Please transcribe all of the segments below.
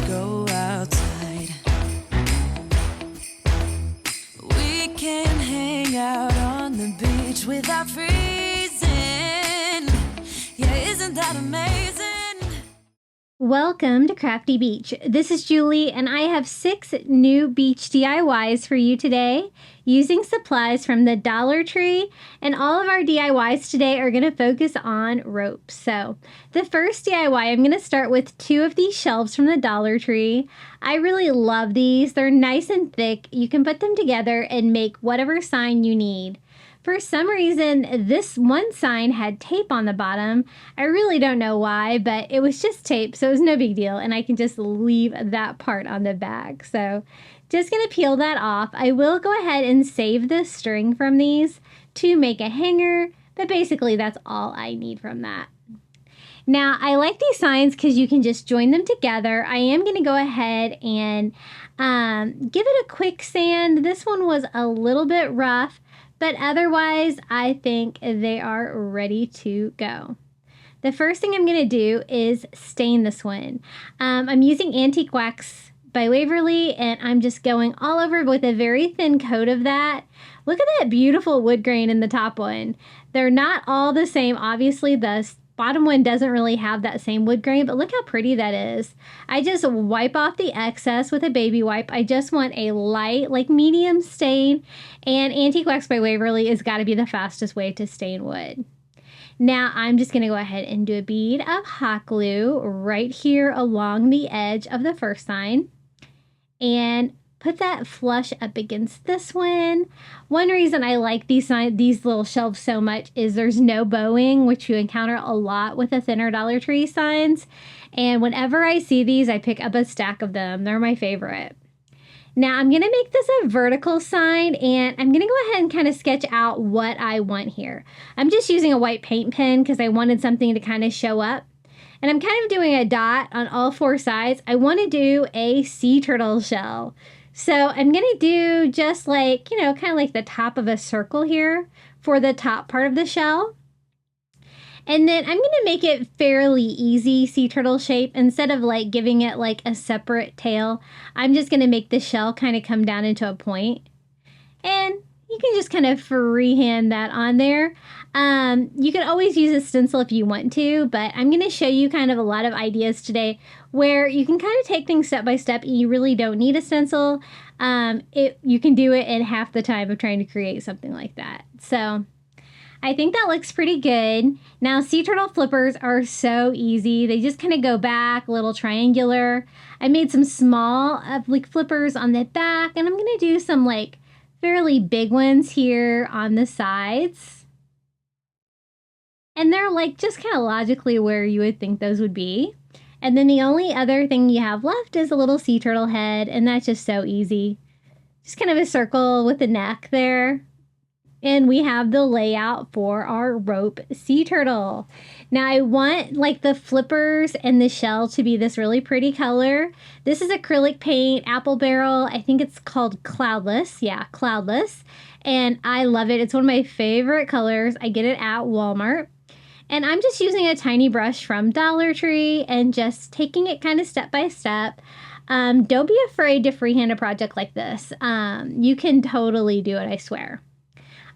go outside. We can hang out on the beach without freezing. Yeah, isn't that amazing? Welcome to Crafty Beach. This is Julie, and I have 6 new beach DIYs for you today using supplies from the Dollar Tree, and all of our DIYs today are going to focus on ropes. So the first DIY, I'm going to start with 2 of these shelves from the Dollar Tree. I really love these. They're nice and thick. You can put them together and make whatever sign you need. For some reason, this one sign had tape on the bottom. I really don't know why, but it was just tape, so it was no big deal, and I can just leave that part on the back. So just going to peel that off. I will go ahead and save the string from these to make a hanger, but basically that's all I need from that. Now, I like these signs because you can just join them together. I am going to go ahead and give it a quick sand. This one was a little bit rough, but otherwise, I think they are ready to go. The first thing I'm going to do is stain this one. I'm using Antique Wax by Waverly, and I'm just going all over with a very thin coat of that. Look at that beautiful wood grain in the top one. They're not all the same. Obviously, the bottom one doesn't really have that same wood grain, but look how pretty that is. I just wipe off the excess with a baby wipe. I just want a light, like medium stain, and Antique Wax by Waverly has got to be the fastest way to stain wood. Now I'm just going to go ahead and do a bead of hot glue right here along the edge of the first sign and put that flush up against this one. One reason I like these little shelves so much is there's no bowing, which you encounter a lot with the thinner Dollar Tree signs. And whenever I see these, I pick up a stack of them. They're my favorite. Now I'm going to make this a vertical sign, and I'm going to go ahead and kind of sketch out what I want here. I'm just using a white paint pen because I wanted something to kind of show up. And I'm kind of doing a dot on all 4 sides. I want to do a sea turtle shell. So I'm going to do just like, kind of like the top of a circle here for the top part of the shell. And then I'm going to make it fairly easy sea turtle shape. Instead of like giving it like a separate tail, I'm just going to make the shell kind of come down into a point. And you can just kind of freehand that on there. You can always use a stencil if you want to, but I'm going to show you kind of a lot of ideas today where you can kind of take things step by step and you really don't need a stencil. You can do it in half the time of trying to create something like that. So I think that looks pretty good. Now, sea turtle flippers are so easy. They just kind of go back, a little triangular. I made some small like flippers on the back, and I'm going to do some like fairly big ones here on the sides. And they're like just kind of logically where you would think those would be. And then the only other thing you have left is a little sea turtle head, and that's just so easy. Just kind of a circle with the neck there. And we have the layout for our rope sea turtle. Now I want like the flippers and the shell to be this really pretty color. This is acrylic paint, apple barrel. I think it's called cloudless. Yeah, cloudless. And I love it. It's one of my favorite colors. I get it at Walmart. And I'm just using a tiny brush from Dollar Tree and just taking it kind of step by step. Don't be afraid to freehand a project like this. You can totally do it, I swear.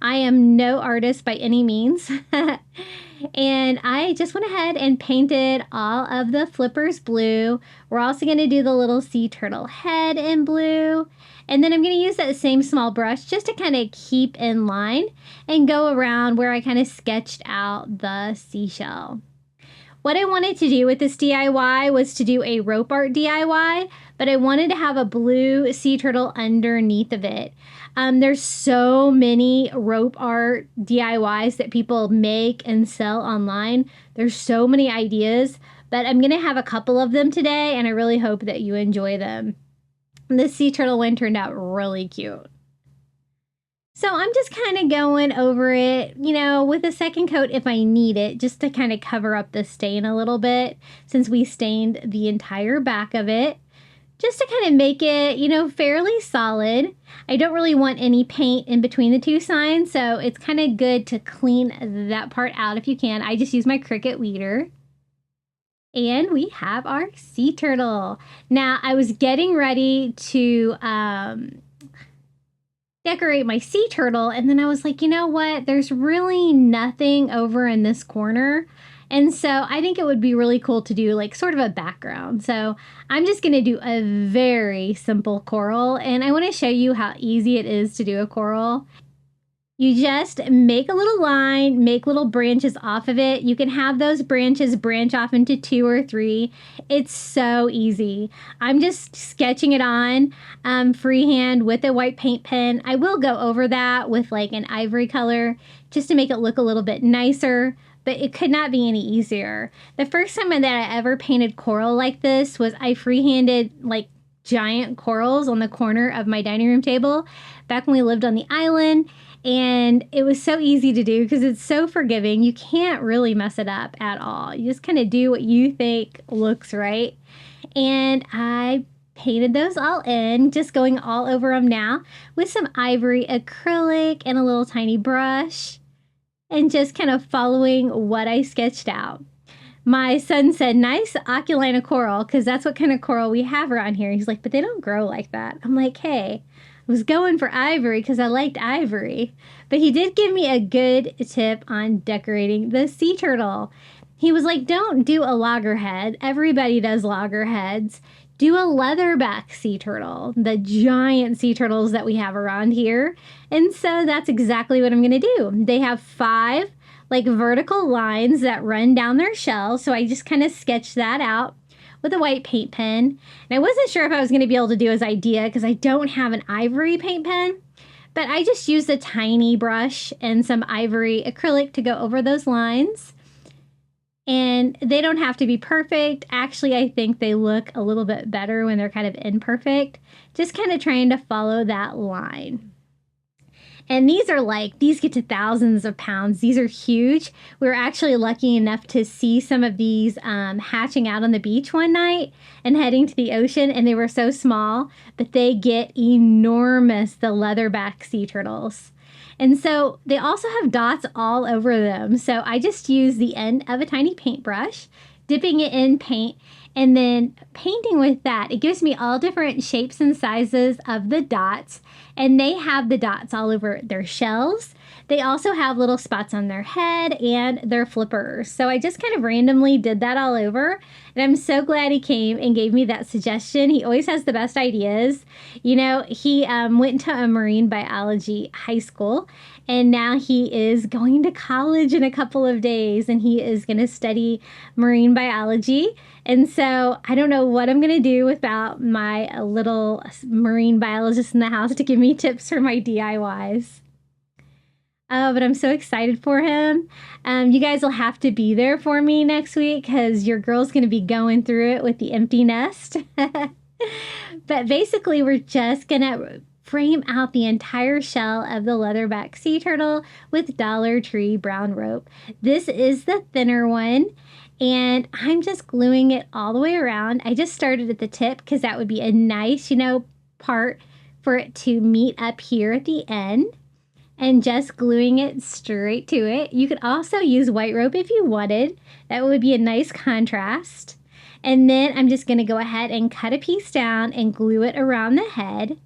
I am no artist by any means. And I just went ahead and painted all of the flippers blue. We're also going to do the little sea turtle head in blue. And then I'm going to use that same small brush just to kind of keep in line and go around where I kind of sketched out the seashell. What I wanted to do with this DIY was to do a rope art DIY, but I wanted to have a blue sea turtle underneath of it. There's so many rope art DIYs that people make and sell online. There's so many ideas, but I'm going to have a couple of them today, and I really hope that you enjoy them. This sea turtle one turned out really cute. So I'm just kind of going over it, with a second coat if I need it, just to kind of cover up the stain a little bit, since we stained the entire back of it. Just to kind of make it, fairly solid. I don't really want any paint in between the 2 signs, so it's kind of good to clean that part out if you can. I just use my Cricut weeder. And we have our sea turtle. Now, I was getting ready to decorate my sea turtle, and then I was like, you know what? There's really nothing over in this corner. And so I think it would be really cool to do like sort of a background. So I'm just going to do a very simple coral, and I want to show you how easy it is to do a coral. You just make a little line, make little branches off of it. You can have those branches branch off into 2 or 3. It's so easy. I'm just sketching it on freehand with a white paint pen. I will go over that with like an ivory color just to make it look a little bit nicer, but it could not be any easier. The first time that I ever painted coral like this was I freehanded like giant corals on the corner of my dining room table back when we lived on the island. And it was so easy to do because it's so forgiving. You can't really mess it up at all. You just kind of do what you think looks right. And I painted those all in, just going all over them now with some ivory acrylic and a little tiny brush, and just kind of following what I sketched out. My son said, nice oculina coral, because that's what kind of coral we have around here. He's like, but they don't grow like that. I'm like, hey, I was going for ivory because I liked ivory. But he did give me a good tip on decorating the sea turtle. He was like, don't do a loggerhead. Everybody does loggerheads. Do a leatherback sea turtle, the giant sea turtles that we have around here. And so that's exactly what I'm going to do. They have 5 like vertical lines that run down their shell. So I just kind of sketched that out with a white paint pen. And I wasn't sure if I was going to be able to do his idea because I don't have an ivory paint pen. But I just used a tiny brush and some ivory acrylic to go over those lines. And they don't have to be perfect. Actually, I think they look a little bit better when they're kind of imperfect. Just kind of trying to follow that line. And these get to thousands of pounds. These are huge. We were actually lucky enough to see some of these hatching out on the beach one night and heading to the ocean. And they were so small, but they get enormous, the leatherback sea turtles. And so they also have dots all over them. So I just use the end of a tiny paintbrush, dipping it in paint, and then painting with that. It gives me all different shapes and sizes of the dots, and they have the dots all over their shells. They also have little spots on their head and their flippers. So I just kind of randomly did that all over, and I'm so glad he came and gave me that suggestion. He always has the best ideas. You know, he went to a marine biology high school, and now he is going to college in a couple of days, and he is going to study marine biology. And so I don't know what I'm going to do without my little marine biologist in the house to give me tips for my DIYs. Oh, but I'm so excited for him. You guys will have to be there for me next week because your girl's going to be going through it with the empty nest. But basically, we're just going to frame out the entire shell of the leatherback sea turtle with Dollar Tree brown rope. This is the thinner one, and I'm just gluing it all the way around. I just started at the tip because that would be a nice, part for it to meet up here at the end, and just gluing it straight to it. You could also use white rope if you wanted. That would be a nice contrast. And then I'm just going to go ahead and cut a piece down and glue it around the head.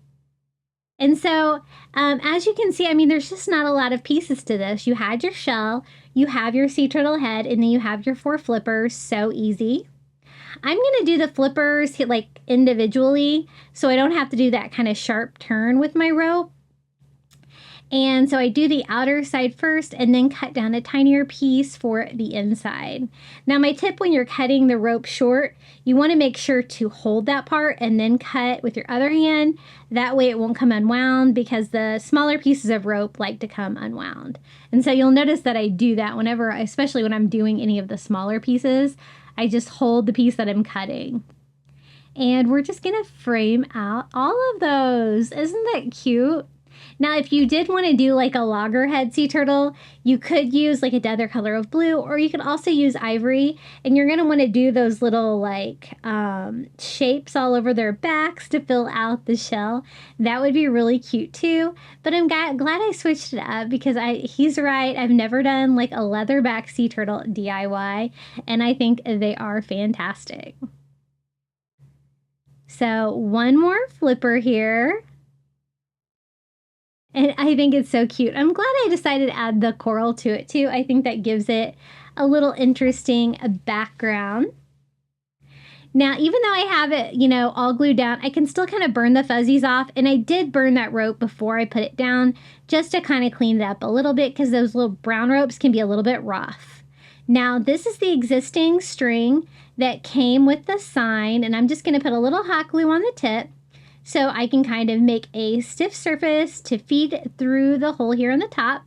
And so, as you can see, there's just not a lot of pieces to this. You had your shell, you have your sea turtle head, and then you have your 4 flippers. So easy. I'm going to do the flippers like individually, so I don't have to do that kind of sharp turn with my rope. And so I do the outer side first and then cut down a tinier piece for the inside. Now my tip when you're cutting the rope short, you want to make sure to hold that part and then cut with your other hand. That way it won't come unwound because the smaller pieces of rope like to come unwound. And so you'll notice that I do that whenever, especially when I'm doing any of the smaller pieces, I just hold the piece that I'm cutting. And we're just going to frame out all of those. Isn't that cute? Now, if you did want to do like a loggerhead sea turtle, you could use like another color of blue, or you could also use ivory. And you're going to want to do those little like shapes all over their backs to fill out the shell. That would be really cute too. But I'm glad I switched it up because he's right. I've never done like a leatherback sea turtle DIY, and I think they are fantastic. So one more flipper here. And I think it's so cute. I'm glad I decided to add the coral to it too. I think that gives it a little interesting background. Now, even though I have it, you know, all glued down, I can still kind of burn the fuzzies off. And I did burn that rope before I put it down just to kind of clean it up a little bit because those little brown ropes can be a little bit rough. Now, this is the existing string that came with the sign, and I'm just going to put a little hot glue on the tip so I can kind of make a stiff surface to feed through the hole here on the top.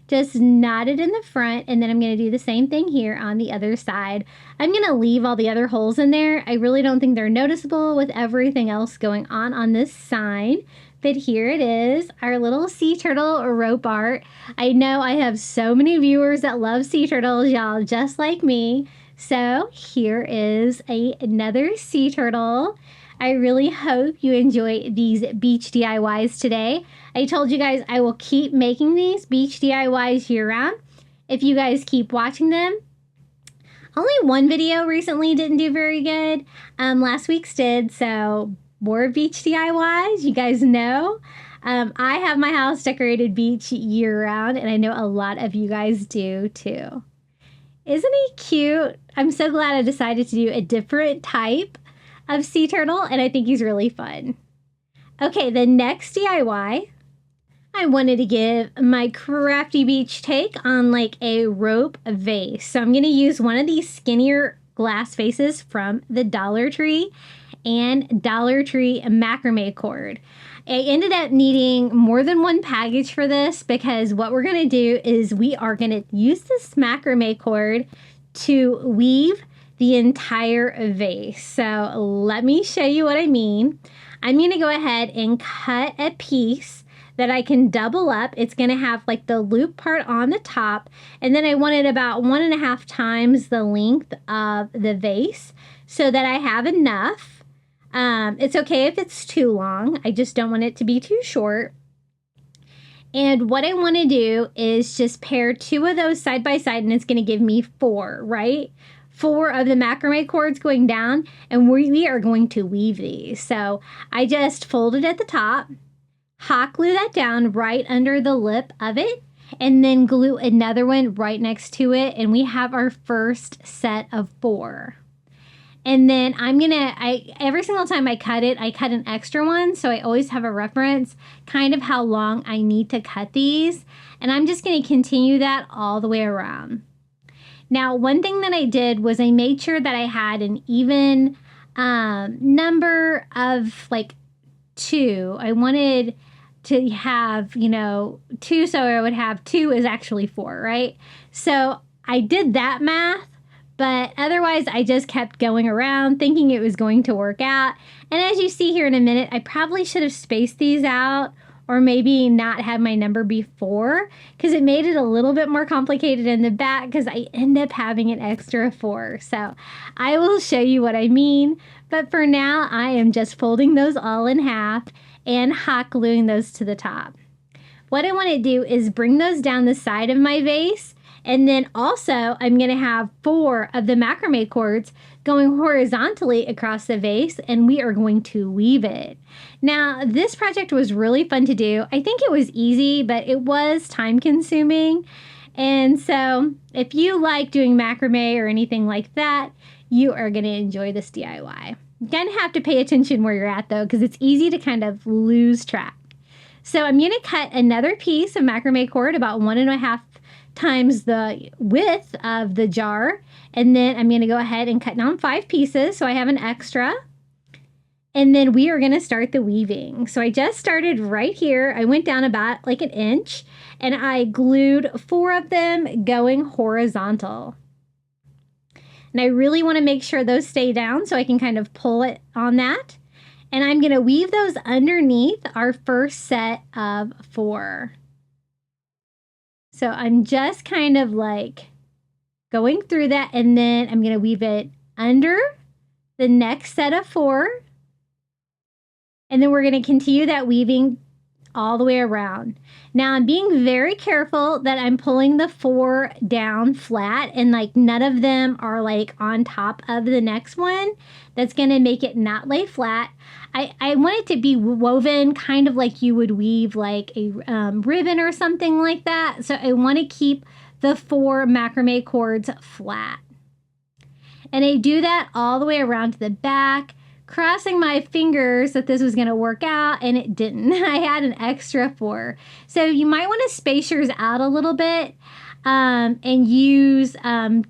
Just knot it in the front, and then I'm going to do the same thing here on the other side. I'm going to leave all the other holes in there. I really don't think they're noticeable with everything else going on this sign. But here it is, our little sea turtle rope art. I know I have so many viewers that love sea turtles, y'all, just like me. So here is another sea turtle. I really hope you enjoy these beach DIYs today. I told you guys I will keep making these beach DIYs year-round if you guys keep watching them. Only one video recently didn't do very good. Last week's did, so more beach DIYs, you guys know. I have my house decorated beach year-round, and I know a lot of you guys do too. Isn't he cute? I'm so glad I decided to do a different type of sea turtle, and I think he's really fun. Okay, the next DIY, I wanted to give my Crafty Beach take on like a rope vase. So I'm going to use one of these skinnier glass vases from the Dollar Tree and Dollar Tree macrame cord. I ended up needing more than one package for this because what we're going to do is we are going to use this macrame cord to weave the entire vase. So let me show you what I mean. I'm going to go ahead and cut a piece that I can double up. It's going to have like the loop part on the top, and then I want it about 1.5 times the length of the vase so that I have enough. It's okay if it's too long. I just don't want it to be too short. And what I want to do is just pair 2 of those side by side, and it's going to give me 4, right? 4 of the macrame cords going down, and we are going to weave these. So I just fold it at the top, hot glue that down right under the lip of it, and then glue another one right next to it, and we have our first set of 4. And then every single time I cut it, I cut an extra one, so I always have a reference, kind of how long I need to cut these. And I'm just going to continue that all the way around. Now, one thing that I did was I made sure that I had an even number of like 2. I wanted to have, 2, so I would have 2 is actually 4, right? So I did that math. But otherwise, I just kept going around thinking it was going to work out. And as you see here in a minute, I probably should have spaced these out or maybe not had my number before because it made it a little bit more complicated in the back because I end up having an extra 4. So I will show you what I mean. But for now, I am just folding those all in half and hot gluing those to the top. What I want to do is bring those down the side of my vase. And then also, I'm going to have 4 of the macrame cords going horizontally across the vase, and we are going to weave it. Now, this project was really fun to do. I think it was easy, but it was time-consuming. And so, if you like doing macrame or anything like that, you are going to enjoy this DIY. You're going to have to pay attention where you're at, though, because it's easy to kind of lose track. So, I'm going to cut another piece of macrame cord about 1.5 times the width of the jar, and then I'm going to go ahead and cut down 5 pieces so I have an extra, and then we are going to start the weaving. So I just started right here. I went down about like 1 inch, and I glued 4 of them going horizontal, and I really want to make sure those stay down so I can kind of pull it on that. And I'm going to weave those underneath our first set of 4. So I'm just kind of like going through that, and then I'm going to weave it under the next set of 4. And then we're going to continue that weaving all the way around. Now I'm being very careful that I'm pulling the 4 down flat, and like none of them are like on top of the next one. That's going to make it not lay flat. I want it to be woven kind of like you would weave like a ribbon or something like that. So I want to keep the 4 macrame cords flat. And I do that all the way around to the back, crossing my fingers that this was going to work out, and it didn't. I had an extra 4. So you might want to space yours out a little bit and use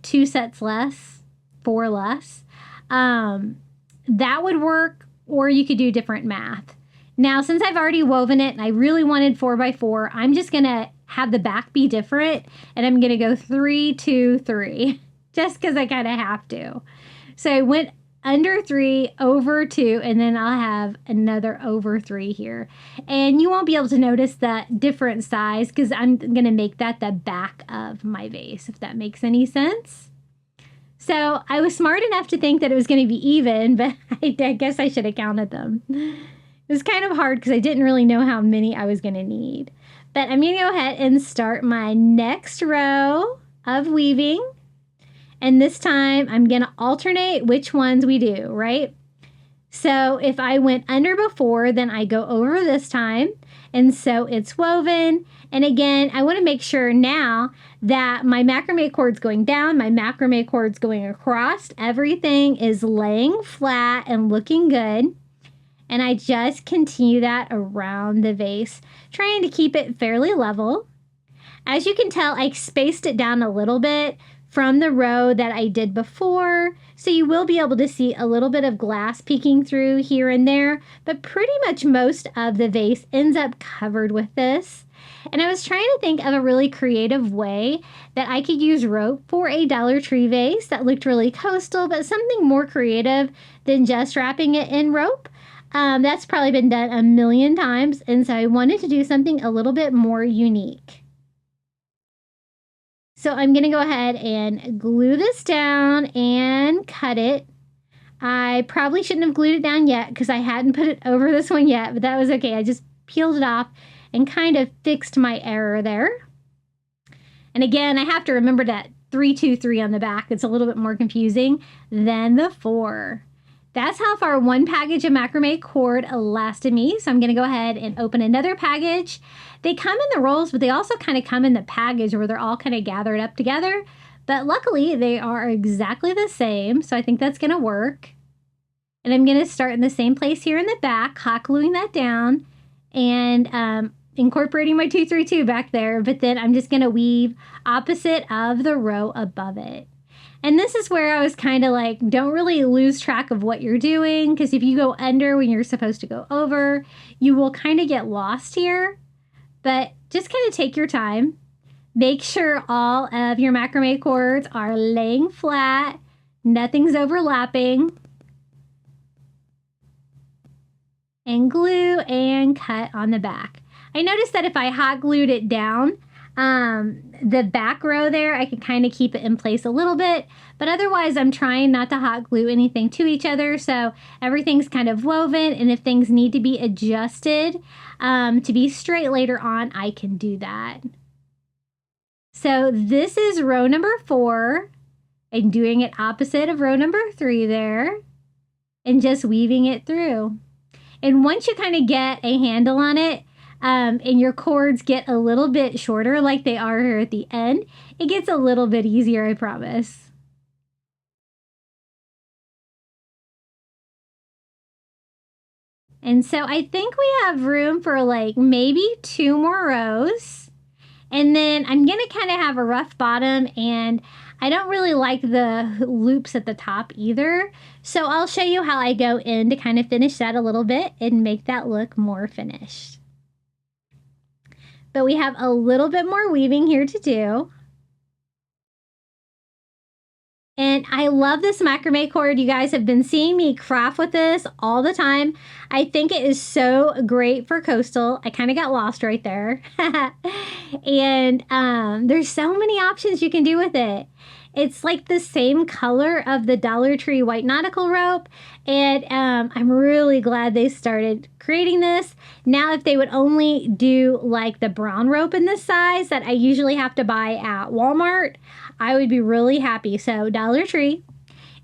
2 sets less, 4 less. That would work, or you could do different math. Now, since I've already woven it and I really wanted 4x4, I'm just going to have the back be different, and I'm going to go 3, 2, 3, just because I kind of have to. So I went under 3, over 2, and then I'll have another over 3 here. And you won't be able to notice that different size because I'm going to make that the back of my vase, if that makes any sense. So I was smart enough to think that it was going to be even, but I guess I should have counted them. It was kind of hard because I didn't really know how many I was going to need. But I'm going to go ahead and start my next row of weaving. And this time I'm going to alternate which ones we do, right? So if I went under before, then I go over this time. And so it's woven. And again, I want to make sure now that my macrame cord's going down, my macrame cord's going across, everything is laying flat and looking good. And I just continue that around the vase, trying to keep it fairly level. As you can tell, I spaced it down a little bit from the row that I did before. So you will be able to see a little bit of glass peeking through here and there, but pretty much most of the vase ends up covered with this. And I was trying to think of a really creative way that I could use rope for a Dollar Tree vase that looked really coastal, but something more creative than just wrapping it in rope. That's probably been done a million times, and so I wanted to do something a little bit more unique. So I'm going to go ahead and glue this down and cut it. I probably shouldn't have glued it down yet because I hadn't put it over this one yet, but that was okay. I just peeled it off and kind of fixed my error there. And again, I have to remember that 3, 2, 3 on the back. It's a little bit more confusing than the 4. That's how far one package of macrame cord lasted me. So I'm going to go ahead and open another package. They come in the rolls, but they also kind of come in the package where they're all kind of gathered up together. But luckily, they are exactly the same. So I think that's going to work. And I'm going to start in the same place here in the back, hot gluing that down and incorporating my 232 back there. But then I'm just going to weave opposite of the row above it. And this is where I was kind of like, don't really lose track of what you're doing, because if you go under when you're supposed to go over, you will kind of get lost here. But just kind of take your time. Make sure all of your macrame cords are laying flat. Nothing's overlapping. And glue and cut on the back. I noticed that if I hot glued it down, the back row there, I can kind of keep it in place a little bit, but otherwise I'm trying not to hot glue anything to each other, so everything's kind of woven, and if things need to be adjusted to be straight later on, I can do that. So this is row number 4. I'm doing it opposite of row number 3 there, and just weaving it through. And once you kind of get a handle on it, and your cords get a little bit shorter like they are here at the end, it gets a little bit easier, I promise. And so I think we have room for like maybe 2 more rows. And then I'm going to kind of have a rough bottom, and I don't really like the loops at the top either. So I'll show you how I go in to kind of finish that a little bit and make that look more finished. But we have a little bit more weaving here to do. And I love this macrame cord. You guys have been seeing me craft with this all the time. I think it is so great for coastal. I kind of got lost right there. And there's so many options you can do with it. It's like the same color of the Dollar Tree white nautical rope. And I'm really glad they started creating this. Now, if they would only do like the brown rope in this size that I usually have to buy at Walmart, I would be really happy. So Dollar Tree,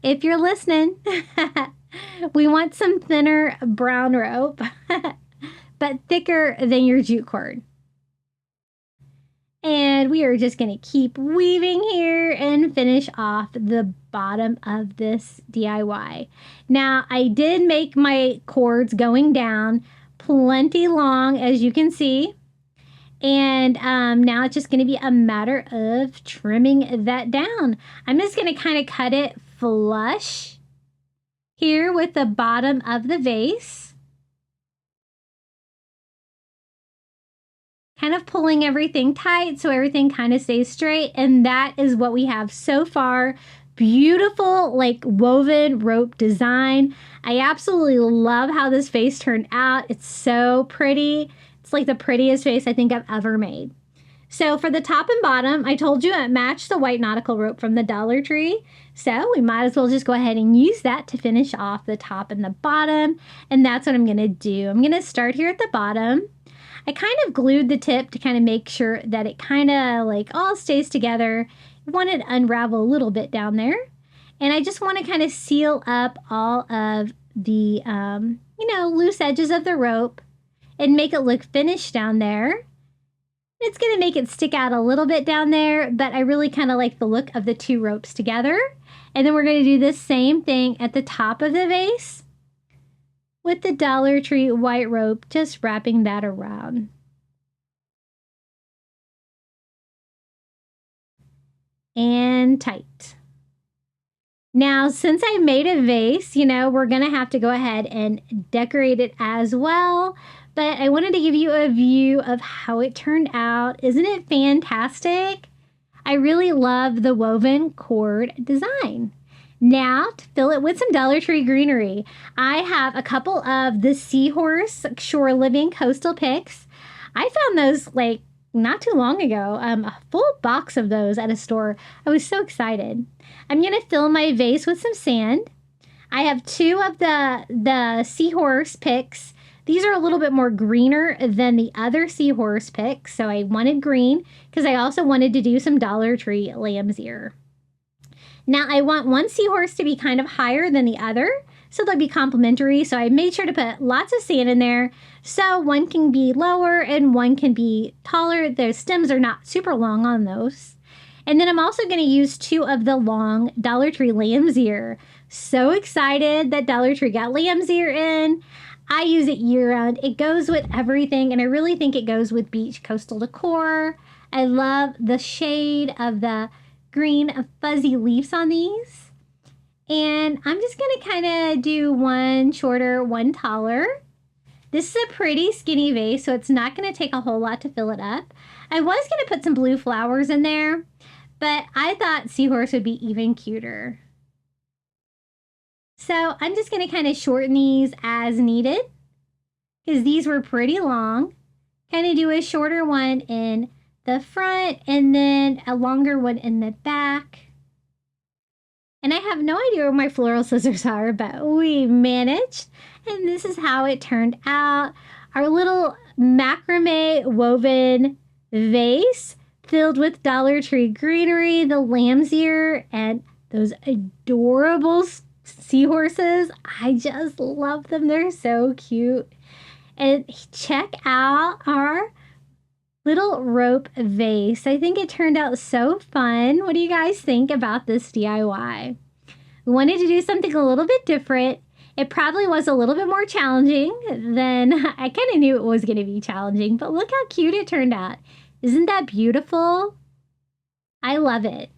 if you're listening, we want some thinner brown rope, but thicker than your jute cord. And we are just going to keep weaving here and finish off the bottom of this DIY. Now, I did make my cords going down plenty long, as you can see. And now it's just going to be a matter of trimming that down. I'm just going to kind of cut it flush here with the bottom of the vase. Kind of pulling everything tight so everything kind of stays straight. And that is what we have so far. Beautiful, like woven rope design. I absolutely love how this vase turned out. It's so pretty. It's like the prettiest vase I think I've ever made. So for the top and bottom, I told you it matched the white nautical rope from the Dollar Tree. So we might as well just go ahead and use that to finish off the top and the bottom. And that's what I'm going to do. I'm going to start here at the bottom. I kind of glued the tip to kind of make sure that it kind of like all stays together. I want it to unravel a little bit down there. And I just want to kind of seal up all of the, loose edges of the rope and make it look finished down there. It's going to make it stick out a little bit down there, but I really kind of like the look of the two ropes together. And then we're going to do the same thing at the top of the vase with the Dollar Tree white rope, just wrapping that around. And tight. Now, since I made a vase, we're going to have to go ahead and decorate it as well. But I wanted to give you a view of how it turned out. Isn't it fantastic? I really love the woven cord design. Now, to fill it with some Dollar Tree greenery, I have a couple of the Seahorse Shore Living Coastal Picks. I found those like not too long ago, a full box of those at a store. I was so excited. I'm going to fill my vase with some sand. I have two of the Seahorse picks. These are a little bit more greener than the other Seahorse picks, so I wanted green because I also wanted to do some Dollar Tree lamb's ear. Now, I want one seahorse to be kind of higher than the other, so they'll be complementary. So I made sure to put lots of sand in there, so one can be lower and one can be taller. The stems are not super long on those. And then I'm also going to use two of the long Dollar Tree lamb's ear. So excited that Dollar Tree got lamb's ear in. I use it year-round. It goes with everything, and I really think it goes with beach coastal decor. I love the shade of the green fuzzy leaves on these. And I'm just going to kind of do one shorter, one taller. This is a pretty skinny vase, so it's not going to take a whole lot to fill it up. I was going to put some blue flowers in there, but I thought seahorse would be even cuter. So I'm just going to kind of shorten these as needed because these were pretty long. Kind of do a shorter one in the front and then a longer one in the back. And I have no idea where my floral scissors are, but we managed. And this is how it turned out. Our little macrame woven vase filled with Dollar Tree greenery, the lamb's ear, and those adorable seahorses. I just love them. They're so cute. And check out our little rope vase. I think it turned out so fun. What do you guys think about this DIY? We wanted to do something a little bit different. It probably was a little bit more challenging than I kind of knew it was going to be challenging, but look how cute it turned out. Isn't that beautiful? I love it.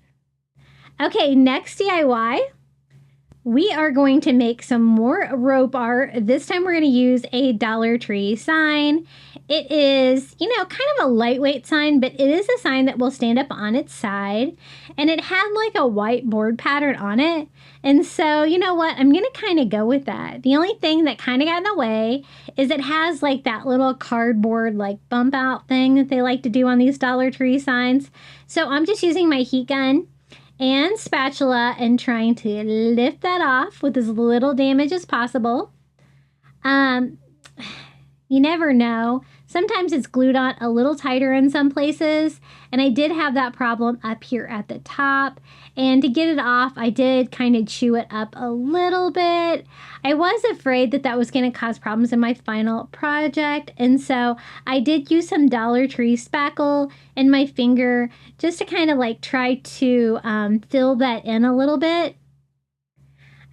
Okay, next DIY. We are going to make some more rope art. This time we're going to use a Dollar Tree sign. It is, kind of a lightweight sign, but it is a sign that will stand up on its side. And it had like a white board pattern on it. And so, you know what? I'm going to kind of go with that. The only thing that kind of got in the way is it has like that little cardboard like bump out thing that they like to do on these Dollar Tree signs. So I'm just using my heat gun and spatula and trying to lift that off with as little damage as possible. You never know. Sometimes it's glued on a little tighter in some places, and I did have that problem up here at the top. And to get it off, I did kind of chew it up a little bit. I was afraid that that was going to cause problems in my final project, and so I did use some Dollar Tree spackle in my finger just to kind of like try to fill that in a little bit.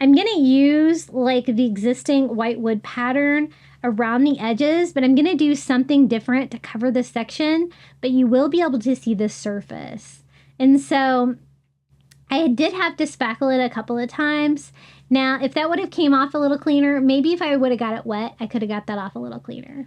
I'm going to use like the existing white wood pattern around the edges, but I'm going to do something different to cover this section, but you will be able to see the surface. And so I did have to spackle it a couple of times. Now, if that would have came off a little cleaner, maybe if I would have got it wet, I could have got that off a little cleaner.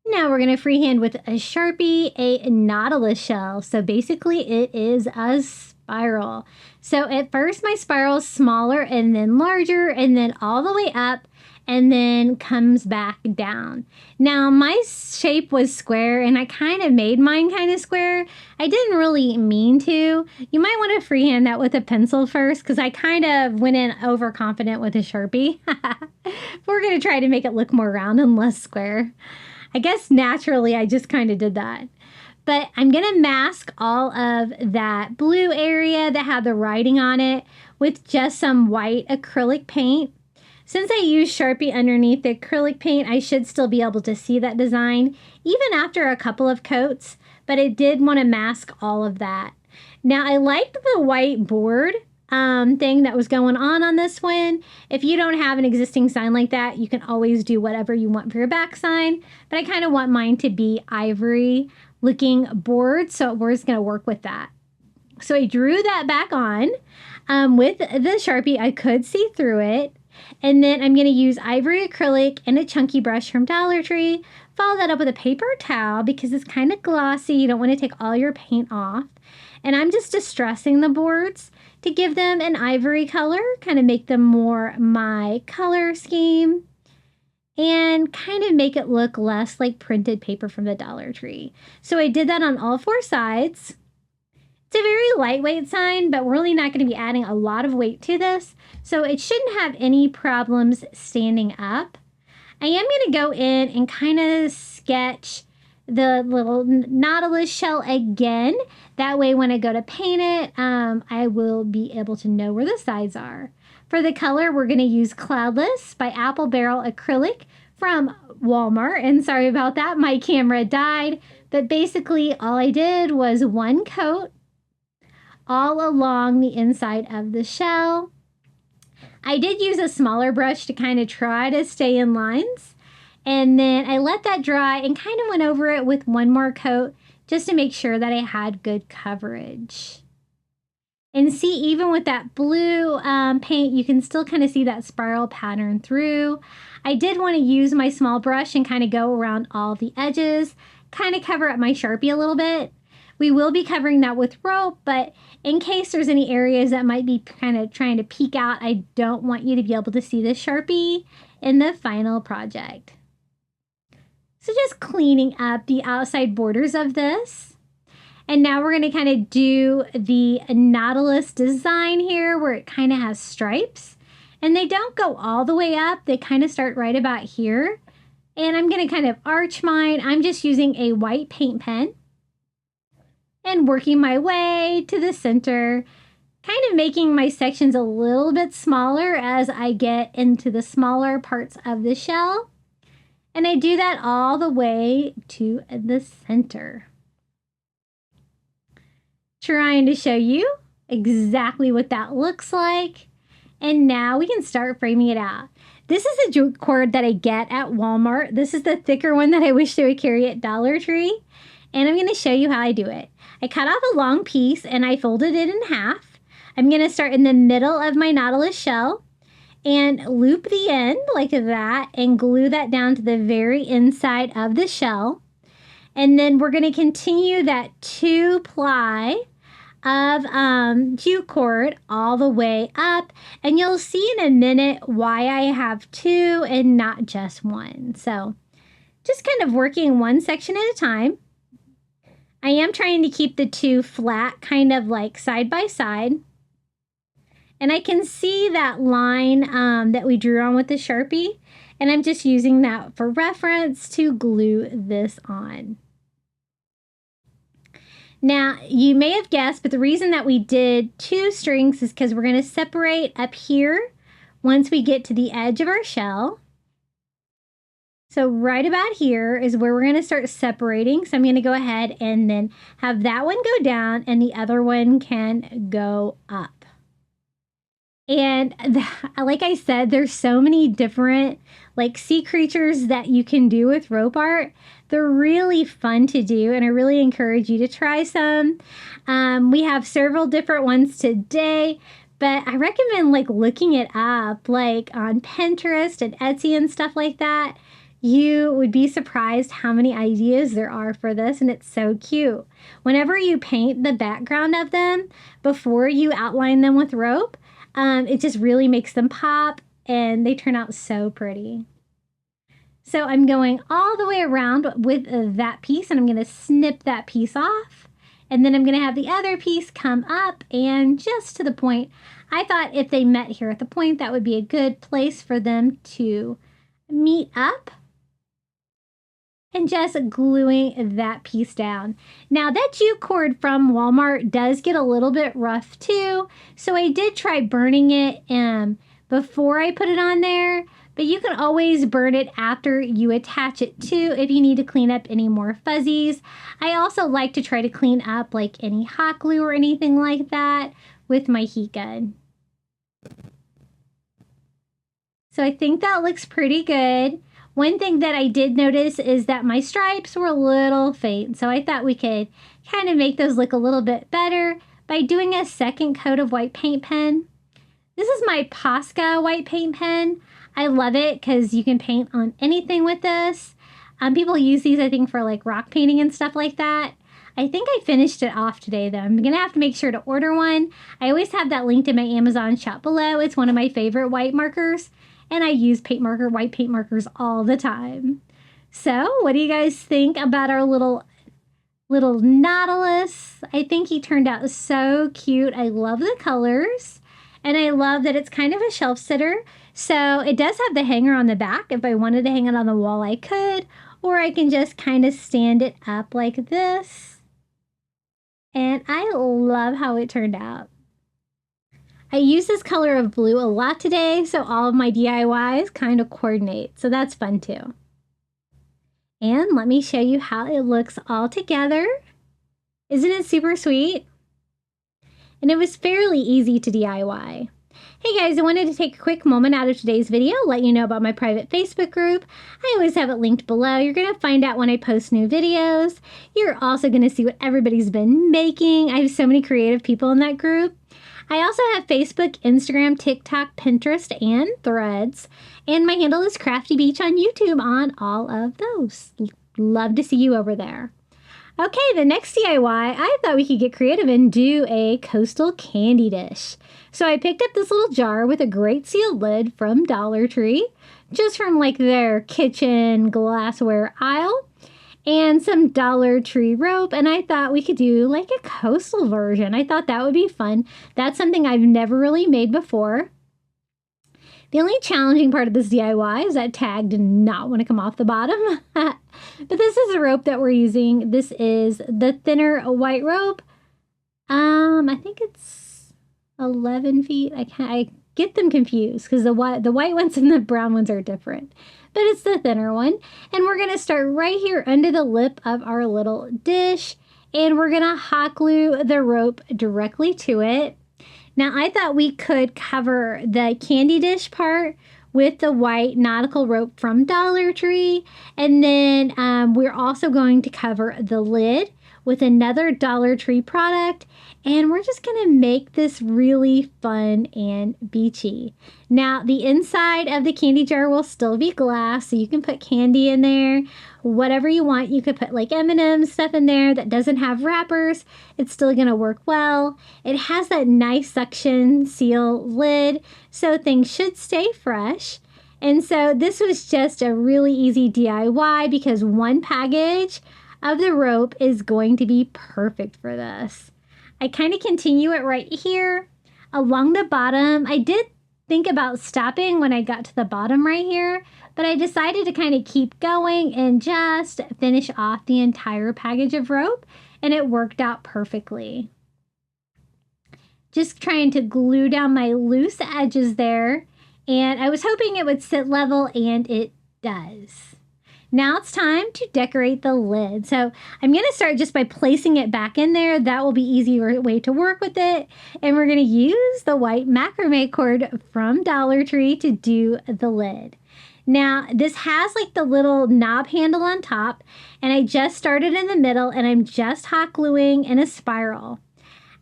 Now we're going to freehand with a Sharpie, a nautilus shell. So basically it is a spiral. So at first my spiral is smaller and then larger and then all the way up and then comes back down. Now my shape was square and I kind of made mine kind of square. I didn't really mean to. You might want to freehand that with a pencil first because I kind of went in overconfident with a Sharpie. We're going to try to make it look more round and less square. I guess naturally I just kind of did that. But I'm going to mask all of that blue area that had the writing on it with just some white acrylic paint. Since I used Sharpie underneath the acrylic paint, I should still be able to see that design, even after a couple of coats, but I did want to mask all of that. Now, I liked the white board thing that was going on this one. If you don't have an existing sign like that, you can always do whatever you want for your back sign, but I kind of want mine to be ivory looking board, so we're just going to work with that. So I drew that back on with the Sharpie. I could see through it. And then I'm going to use ivory acrylic and a chunky brush from Dollar Tree. Follow that up with a paper towel because it's kind of glossy. You don't want to take all your paint off. And I'm just distressing the boards to give them an ivory color, kind of make them more my color scheme, and kind of make it look less like printed paper from the Dollar Tree. So I did that on all four sides. It's a very lightweight sign, but we're really not going to be adding a lot of weight to this, so it shouldn't have any problems standing up. I am going to go in and kind of sketch the little nautilus shell again. That way when I go to paint it, I will be able to know where the sides are. For the color, we're going to use Cloudless by Apple Barrel Acrylic from Walmart. And sorry about that, my camera died. But basically all I did was one coat all along the inside of the shell. I did use a smaller brush to kind of try to stay in lines. And then I let that dry and kind of went over it with one more coat just to make sure that I had good coverage. And see, even with that blue paint, you can still kind of see that spiral pattern through. I did want to use my small brush and kind of go around all the edges, kind of cover up my Sharpie a little bit. We will be covering that with rope, but in case there's any areas that might be kind of trying to peek out, I don't want you to be able to see the Sharpie in the final project. So just cleaning up the outside borders of this. And now we're going to kind of do the nautilus design here where it kind of has stripes. And they don't go all the way up. They kind of start right about here. And I'm going to kind of arch mine. I'm just using a white paint pen and working my way to the center, kind of making my sections a little bit smaller as I get into the smaller parts of the shell. And I do that all the way to the center. Trying to show you exactly what that looks like. And now we can start framing it out. This is a jute cord that I get at Walmart. This is the thicker one that I wish they would carry at Dollar Tree. And I'm going to show you how I do it. I cut off a long piece and I folded it in half. I'm going to start in the middle of my nautilus shell. and loop the end like that and glue that down to the very inside of the shell. And then we're going to continue that 2-ply of jute cord all the way up, and you'll see in a minute why I have 2 and not just 1. So just kind of working one section at a time. I am trying to keep the 2 flat, kind of like side by side. And I can see that line that we drew on with the Sharpie, and I'm just using that for reference to glue this on. Now, you may have guessed, but the reason that we did 2 strings is because we're going to separate up here once we get to the edge of our shell. So right about here is where we're going to start separating. So I'm going to go ahead and then have that one go down and the other one can go up. And like I said, there's so many different like sea creatures that you can do with rope art. They're really fun to do, and I really encourage you to try some. We have several different ones today, but I recommend like looking it up like on Pinterest and Etsy and stuff like that. You would be surprised how many ideas there are for this, and it's so cute. Whenever you paint the background of them before you outline them with rope, it just really makes them pop, and they turn out so pretty. So I'm going all the way around with that piece, and I'm going to snip that piece off. And then I'm going to have the other piece come up and just to the point. I thought if they met here at the point, that would be a good place for them to meet up. And just gluing that piece down. Now that jute cord from Walmart does get a little bit rough too. So I did try burning it before I put it on there. But you can always burn it after you attach it too if you need to clean up any more fuzzies. I also like to try to clean up like any hot glue or anything like that with my heat gun. So I think that looks pretty good. One thing that I did notice is that my stripes were a little faint. So I thought we could kind of make those look a little bit better by doing a second coat of white paint pen. This is my Posca white paint pen. I love it because you can paint on anything with this. People use these, I think, for like rock painting and stuff like that. I think I finished it off today, though. I'm going to have to make sure to order one. I always have that linked in my Amazon shop below. It's one of my favorite white markers, and I use white paint markers all the time. So what do you guys think about our little nautilus? I think he turned out so cute. I love the colors, and I love that it's kind of a shelf sitter. So it does have the hanger on the back. If I wanted to hang it on the wall, I could, or I can just kind of stand it up like this. And I love how it turned out. I use this color of blue a lot today, so all of my DIYs kind of coordinate. So that's fun too. And let me show you how it looks all together. Isn't it super sweet? And it was fairly easy to DIY. Hey guys, I wanted to take a quick moment out of today's video, let you know about my private Facebook group. I always have it linked below. You're going to find out when I post new videos. You're also going to see what everybody's been making. I have so many creative people in that group. I also have Facebook, Instagram, TikTok, Pinterest, and Threads. And my handle is Crafty Beach on YouTube on all of those. Love to see you over there. Okay, the next DIY, I thought we could get creative and do a coastal candy dish. So I picked up this little jar with a great sealed lid from Dollar Tree, just from like their kitchen glassware aisle, and some Dollar Tree rope, and I thought we could do like a coastal version. I thought that would be fun. That's something I've never really made before. The only challenging part of this DIY is that tag did not want to come off the bottom. But this is the rope that we're using. This is the thinner white rope. I think it's 11 feet. I get them confused because the white ones and the brown ones are different. But it's the thinner one. And we're going to start right here under the lip of our little dish. And we're going to hot glue the rope directly to it. Now, I thought we could cover the candy dish part with the white nautical rope from Dollar Tree. And then we're also going to cover the lid with another Dollar Tree product, and we're just gonna make this really fun and beachy. Now, the inside of the candy jar will still be glass, so you can put candy in there, whatever you want. You could put like M&M's stuff in there that doesn't have wrappers. It's still gonna work well. It has that nice suction seal lid, so things should stay fresh. And so this was just a really easy DIY because one package of the rope is going to be perfect for this. I kind of continue it right here along the bottom. I did think about stopping when I got to the bottom right here, but I decided to kind of keep going and just finish off the entire package of rope, and it worked out perfectly. Just trying to glue down my loose edges there, and I was hoping it would sit level, and it does. Now it's time to decorate the lid. So I'm going to start just by placing it back in there. That will be easier way to work with it. And we're going to use the white macrame cord from Dollar Tree to do the lid. Now this has like the little knob handle on top, and I just started in the middle, and I'm just hot gluing in a spiral.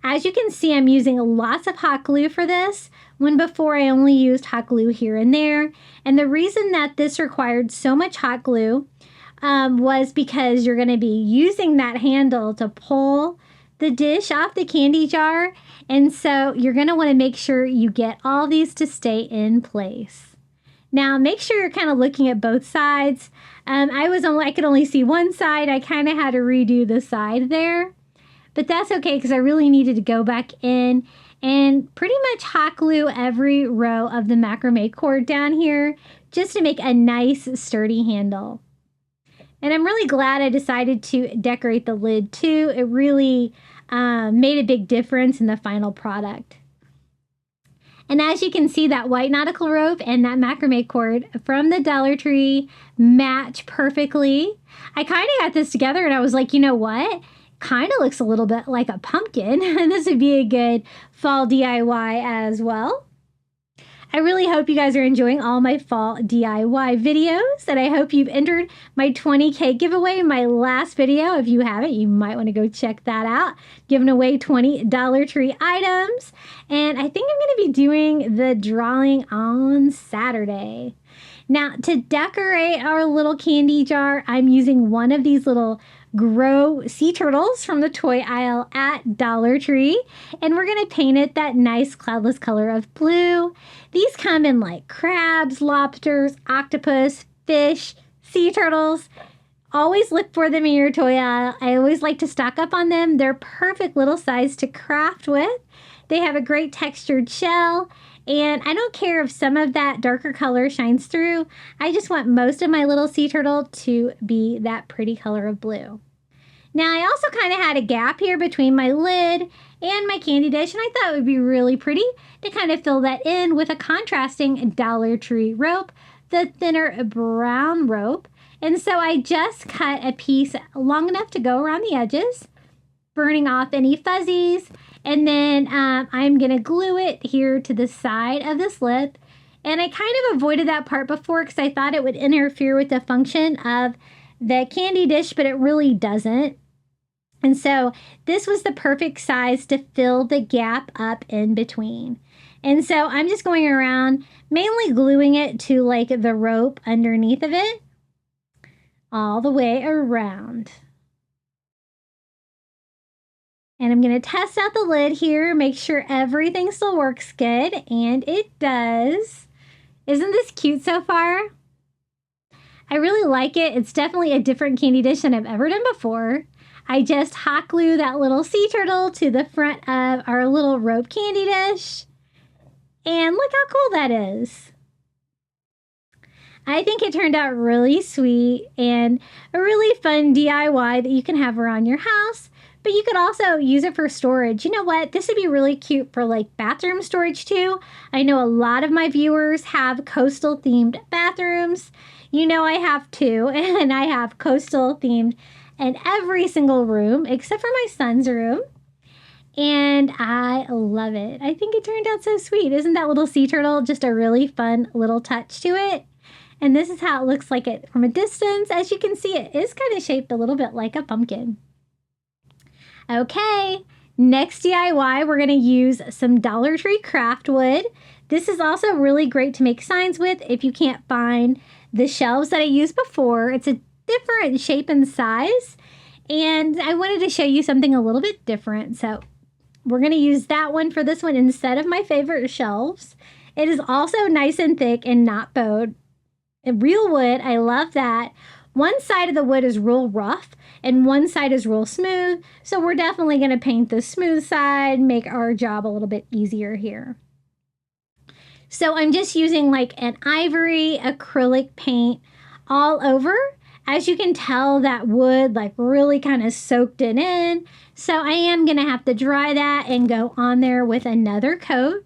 As you can see, I'm using lots of hot glue for this, when before I only used hot glue here and there. And the reason that this required so much hot glue was because you're going to be using that handle to pull the dish off the candy jar. And so you're going to want to make sure you get all these to stay in place. Now make sure you're kind of looking at both sides. I could only see one side. I kind of had to redo the side there. But that's okay because I really needed to go back in and pretty much hot glue every row of the macrame cord down here just to make a nice sturdy handle. And I'm really glad I decided to decorate the lid too. It really made a big difference in the final product. And as you can see, that white nautical rope and that macrame cord from the Dollar Tree match perfectly. I kind of got this together and I was like, you know what? Kind of looks a little bit like a pumpkin, and this would be a good fall DIY as well. I really hope you guys are enjoying all my fall DIY videos, and I hope you've entered my 20K giveaway in my last video. If you haven't, you might want to go check that out. Giving away 20 Dollar Tree items, and I think I'm going to be doing the drawing on Saturday. Now, to decorate our little candy jar, I'm using one of these little Grow sea turtles from the toy aisle at Dollar Tree, and we're going to paint it that nice cloudless color of blue. These come in like crabs, lobsters, octopus, fish, sea turtles. Always look for them in your toy aisle. I always like to stock up on them. They're perfect little size to craft with. They have a great textured shell, and I don't care if some of that darker color shines through. I just want most of my little sea turtle to be that pretty color of blue. Now, I also kind of had a gap here between my lid and my candy dish, and I thought it would be really pretty to kind of fill that in with a contrasting Dollar Tree rope, the thinner brown rope. And so I just cut a piece long enough to go around the edges, burning off any fuzzies, and then I'm going to glue it here to the side of this lip. And I kind of avoided that part before because I thought it would interfere with the function of the candy dish, but it really doesn't. And so this was the perfect size to fill the gap up in between. And so I'm just going around, mainly gluing it to like the rope underneath of it, all the way around. And I'm going to test out the lid here, make sure everything still works good, and it does. Isn't this cute so far? I really like it. It's definitely a different candy dish than I've ever done before. I just hot glue that little sea turtle to the front of our little rope candy dish. And look how cool that is. I think it turned out really sweet and a really fun DIY that you can have around your house. But you could also use it for storage. You know what? This would be really cute for like bathroom storage too. I know a lot of my viewers have coastal themed bathrooms. You know I have two, and I have coastal themed in every single room except for my son's room. And I love it. I think it turned out so sweet. Isn't that little sea turtle just a really fun little touch to it? And this is how it looks like it from a distance. As you can see, it is kind of shaped a little bit like a pumpkin. Okay, next DIY, we're going to use some Dollar Tree craft wood. This is also really great to make signs with if you can't find the shelves that I used before. It's a different shape and size, and I wanted to show you something a little bit different. So we're going to use that one for this one instead of my favorite shelves. It is also nice and thick and not bowed. Real wood, I love that. One side of the wood is real rough and one side is real smooth. So we're definitely going to paint the smooth side, make our job a little bit easier here. So I'm just using like an ivory acrylic paint all over. As you can tell, that wood like really kind of soaked it in. So I am going to have to dry that and go on there with another coat.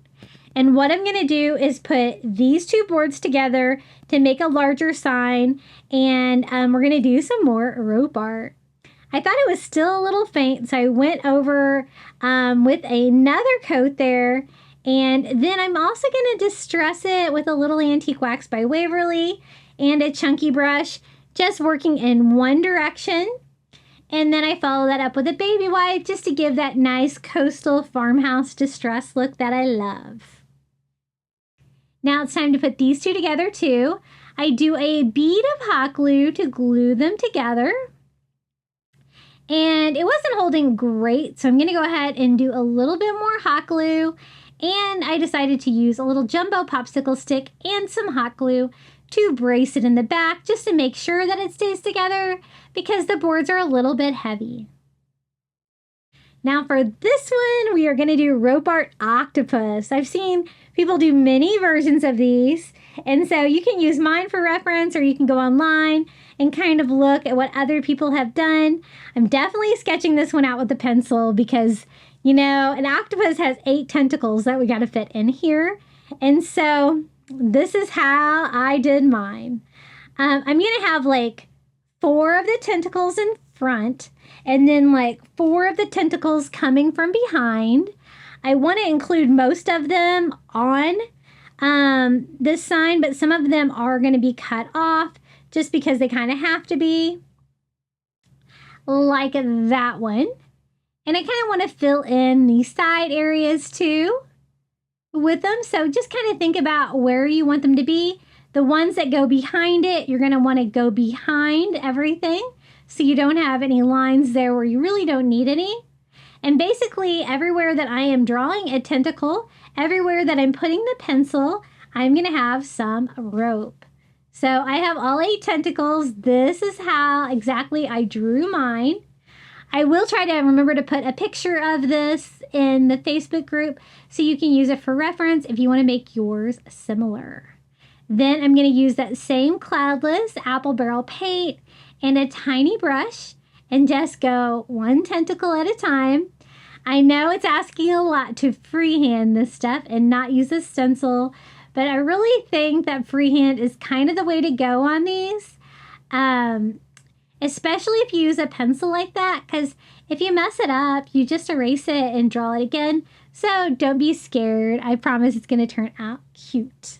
And what I'm going to do is put these two boards together to make a larger sign. And we're going to do some more rope art. I thought it was still a little faint, so I went over with another coat there. And then I'm also going to distress it with a little antique wax by Waverly and a chunky brush, just working in one direction. And then I follow that up with a baby wipe just to give that nice coastal farmhouse distress look that I love. Now it's time to put these two together too. I do a bead of hot glue to glue them together. And it wasn't holding great, so I'm going to go ahead and do a little bit more hot glue. And I decided to use a little jumbo popsicle stick and some hot glue to brace it in the back just to make sure that it stays together because the boards are a little bit heavy. Now for this one, we are going to do rope art octopus. I've seen people do many versions of these, and so you can use mine for reference or you can go online and kind of look at what other people have done. I'm definitely sketching this one out with a pencil because, you know, an octopus has 8 tentacles that we got to fit in here. And so this is how I did mine. I'm going to have like 4 of the tentacles in front and then like 4 of the tentacles coming from behind. I want to include most of them on this sign, but some of them are going to be cut off just because they kind of have to be, like that one. And I kind of want to fill in the side areas too with them. So just kind of think about where you want them to be. The ones that go behind it, you're going to want to go behind everything so you don't have any lines there where you really don't need any. And basically everywhere that I am drawing a tentacle, everywhere that I'm putting the pencil, I'm going to have some rope. So I have all 8 tentacles. This is how exactly I drew mine. I will try to remember to put a picture of this in the Facebook group so you can use it for reference if you want to make yours similar. Then I'm going to use that same cloudless apple barrel paint and a tiny brush and just go one tentacle at a time. I know it's asking a lot to freehand this stuff and not use a stencil, but I really think that freehand is kind of the way to go on these, especially if you use a pencil like that, because if you mess it up, you just erase it and draw it again. So don't be scared. I promise it's going to turn out cute.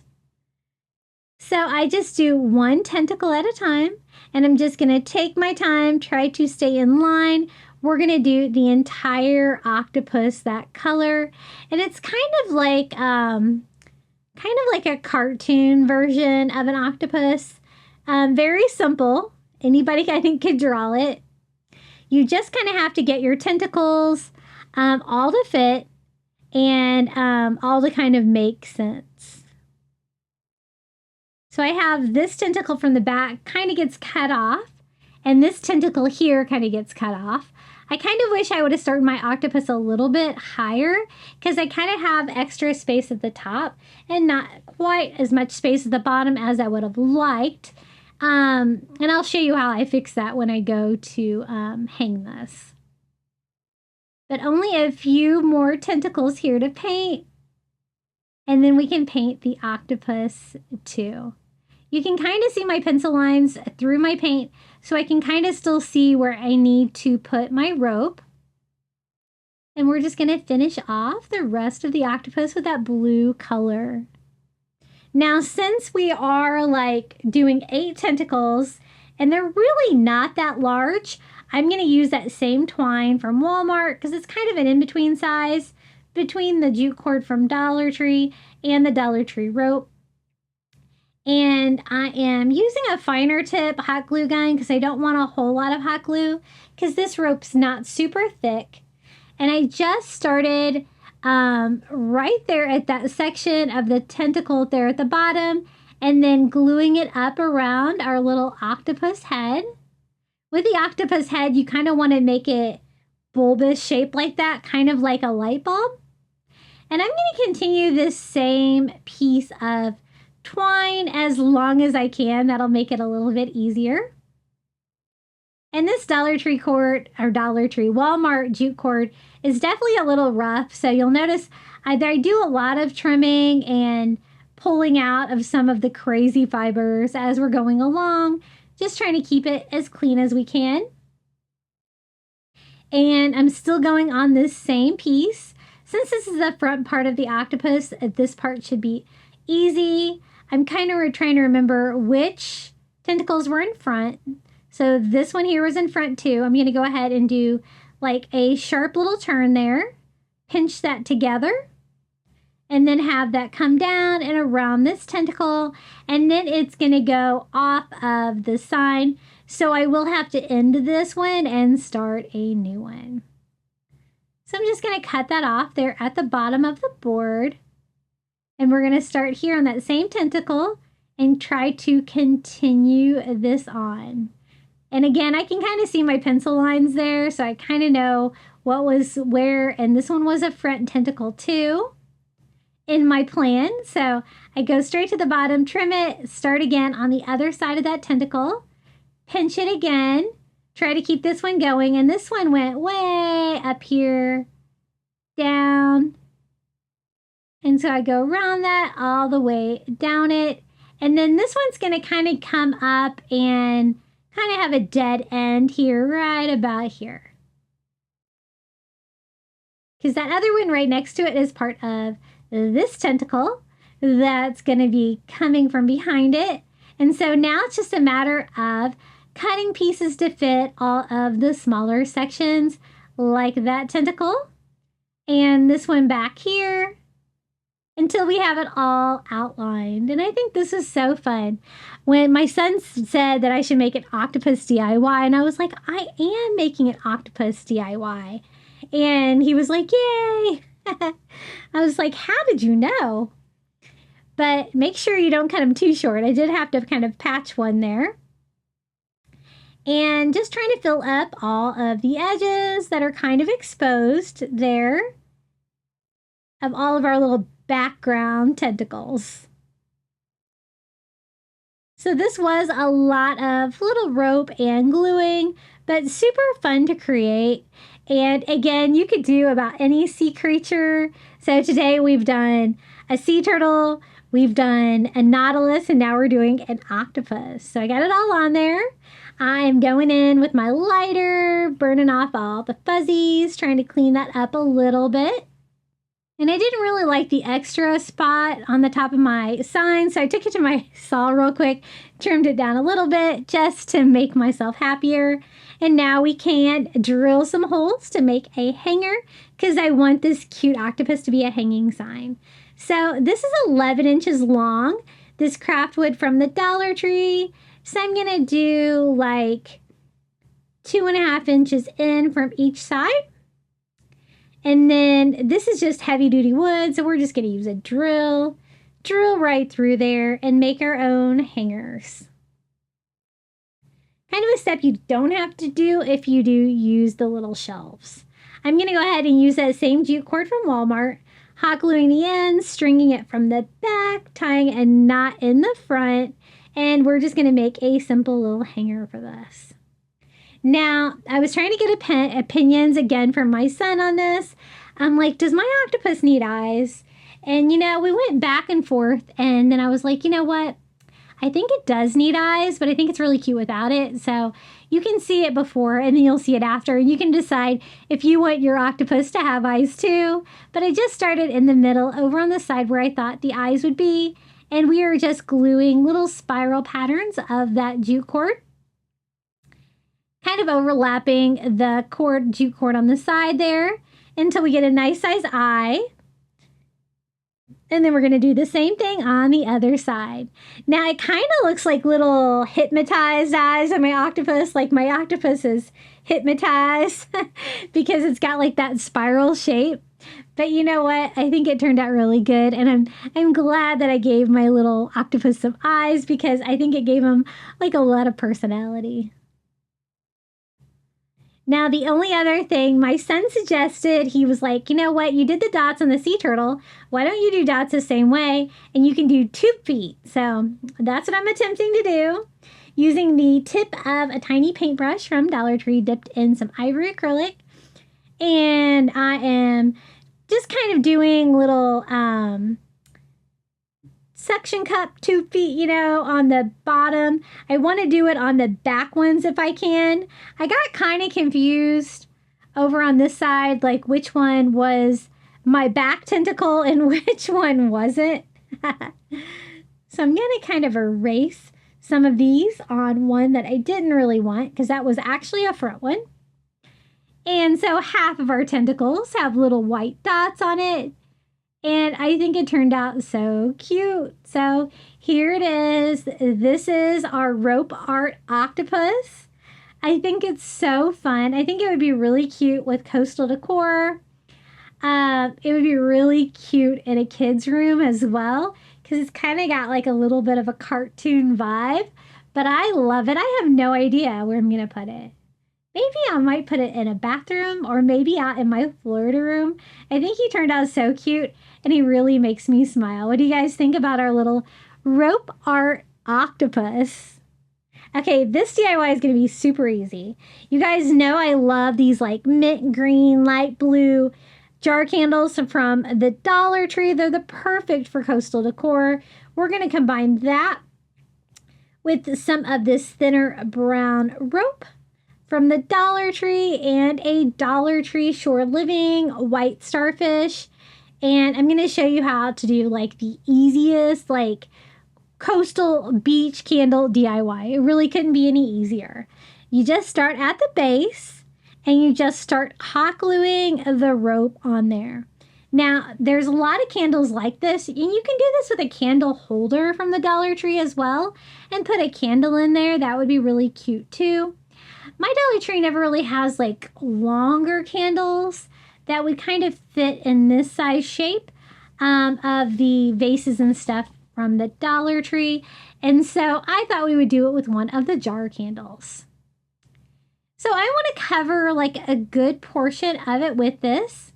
So I just do one tentacle at a time, and I'm just going to take my time, try to stay in line. We're going to do the entire octopus that color, and it's kind of like a cartoon version of an octopus. Very simple. Anybody, I think, could draw it. You just kind of have to get your tentacles all to fit and all to kind of make sense. So I have this tentacle from the back kind of gets cut off, and this tentacle here kind of gets cut off. I kind of wish I would have started my octopus a little bit higher because I kind of have extra space at the top and not quite as much space at the bottom as I would have liked. And I'll show you how I fix that when I go to hang this. But only a few more tentacles here to paint. And then we can paint the octopus too. You can kind of see my pencil lines through my paint, so I can kind of still see where I need to put my rope. And we're just going to finish off the rest of the octopus with that blue color. Now, since we are like doing 8 tentacles, and they're really not that large, I'm going to use that same twine from Walmart because it's kind of an in-between size between the jute cord from Dollar Tree and the Dollar Tree rope. And I am using a finer tip hot glue gun because I don't want a whole lot of hot glue because this rope's not super thick. And I just started right there at that section of the tentacle there at the bottom and then gluing it up around our little octopus head. With the octopus head, you kind of want to make it bulbous shape like that, kind of like a light bulb. And I'm going to continue this same piece of twine as long as I can. That'll make it a little bit easier. And this Dollar Tree cord, or Dollar Tree Walmart jute cord, is definitely a little rough. So you'll notice I do a lot of trimming and pulling out of some of the crazy fibers as we're going along, just trying to keep it as clean as we can. And I'm still going on this same piece. Since this is the front part of the octopus, this part should be easy. I'm kind of trying to remember which tentacles were in front. So this one here was in front too. I'm going to go ahead and do like a sharp little turn there, pinch that together, and then have that come down and around this tentacle, and then it's going to go off of the sign. So I will have to end this one and start a new one. So I'm just going to cut that off there at the bottom of the board. And we're going to start here on that same tentacle and try to continue this on. And again, I can kind of see my pencil lines there, so I kind of know what was where. And this one was a front tentacle too in my plan. So I go straight to the bottom, trim it, start again on the other side of that tentacle, pinch it again, try to keep this one going. And this one went way up here, down. And so I go around that all the way down it. And then this one's going to kind of come up and kind of have a dead end here, right about here. Because that other one right next to it is part of this tentacle that's going to be coming from behind it. And so now it's just a matter of cutting pieces to fit all of the smaller sections, like that tentacle and this one back here, until we have it all outlined. And I think this is so fun. When my son said that I should make an octopus DIY, and I was like, I am making an octopus DIY. And he was like, yay. I was like, how did you know? But make sure you don't cut them too short. I did have to kind of patch one there. And just trying to fill up all of the edges that are kind of exposed there of all of our little background tentacles. So this was a lot of little rope and gluing, but super fun to create. And again, you could do about any sea creature. So today we've done a sea turtle, we've done a nautilus, and now we're doing an octopus. So I got it all on there. I'm going in with my lighter, burning off all the fuzzies, trying to clean that up a little bit. And I didn't really like the extra spot on the top of my sign, so I took it to my saw real quick, trimmed it down a little bit just to make myself happier. And now we can drill some holes to make a hanger because I want this cute octopus to be a hanging sign. So this is 11 inches long, this craft wood from the Dollar Tree. So I'm going to do like 2.5 inches in from each side. And then this is just heavy duty wood, so we're just going to use a drill right through there and make our own hangers. Kind of a step you don't have to do if you do use the little shelves. I'm going to go ahead and use that same jute cord from Walmart, hot gluing the ends, stringing it from the back, tying a knot in the front, and we're just going to make a simple little hanger for this. Now, I was trying to get opinions again from my son on this. I'm like, does my octopus need eyes? And, you know, we went back and forth, and then I was like, you know what? I think it does need eyes, but I think it's really cute without it. So you can see it before, and then you'll see it after. And you can decide if you want your octopus to have eyes too. But I just started in the middle, over on the side where I thought the eyes would be. And we are just gluing little spiral patterns of that jute cord. kind of overlapping the jute cord on the side there until we get a nice size eye. And then we're going to do the same thing on the other side. Now it kind of looks like little hypnotized eyes on my octopus, like my octopus is hypnotized because it's got like that spiral shape. But you know what? I think it turned out really good, and I'm glad that I gave my little octopus some eyes because I think it gave him like a lot of personality. Now, the only other thing my son suggested, he was like, you know what? You did the dots on the sea turtle. Why don't you do dots the same way? And you can do 2 feet. So that's what I'm attempting to do. Using the tip of a tiny paintbrush from Dollar Tree dipped in some ivory acrylic. And I am just kind of doing little suction cup 2 feet, you know, on the bottom. I want to do it on the back ones if I can. I got kind of confused over on this side, like which one was my back tentacle and which one wasn't. So I'm going to kind of erase some of these on one that I didn't really want because that was actually a front one. And so half of our tentacles have little white dots on it. And I think it turned out so cute. So here it is. This is our rope art octopus. I think it's so fun. I think it would be really cute with coastal decor. It would be really cute in a kid's room as well because it's kind of got like a little bit of a cartoon vibe. But I love it. I have no idea where I'm going to put it. Maybe I might put it in a bathroom or maybe out in my Florida room. I think he turned out so cute and he really makes me smile. What do you guys think about our little rope art octopus? Okay, this DIY is going to be super easy. You guys know I love these like mint green, light blue jar candles from the Dollar Tree. They're the perfect for coastal decor. We're going to combine that with some of this thinner brown rope from the Dollar Tree and a Dollar Tree Shore Living white starfish. And I'm going to show you how to do like the easiest like coastal beach candle DIY. It really couldn't be any easier. You just start at the base and you just start hot gluing the rope on there. Now, there's a lot of candles like this, and you can do this with a candle holder from the Dollar Tree as well and put a candle in there. That would be really cute too. My Dollar Tree never really has like longer candles that would kind of fit in this size shape of the vases and stuff from the Dollar Tree. And so I thought we would do it with one of the jar candles. So I want to cover like a good portion of it with this.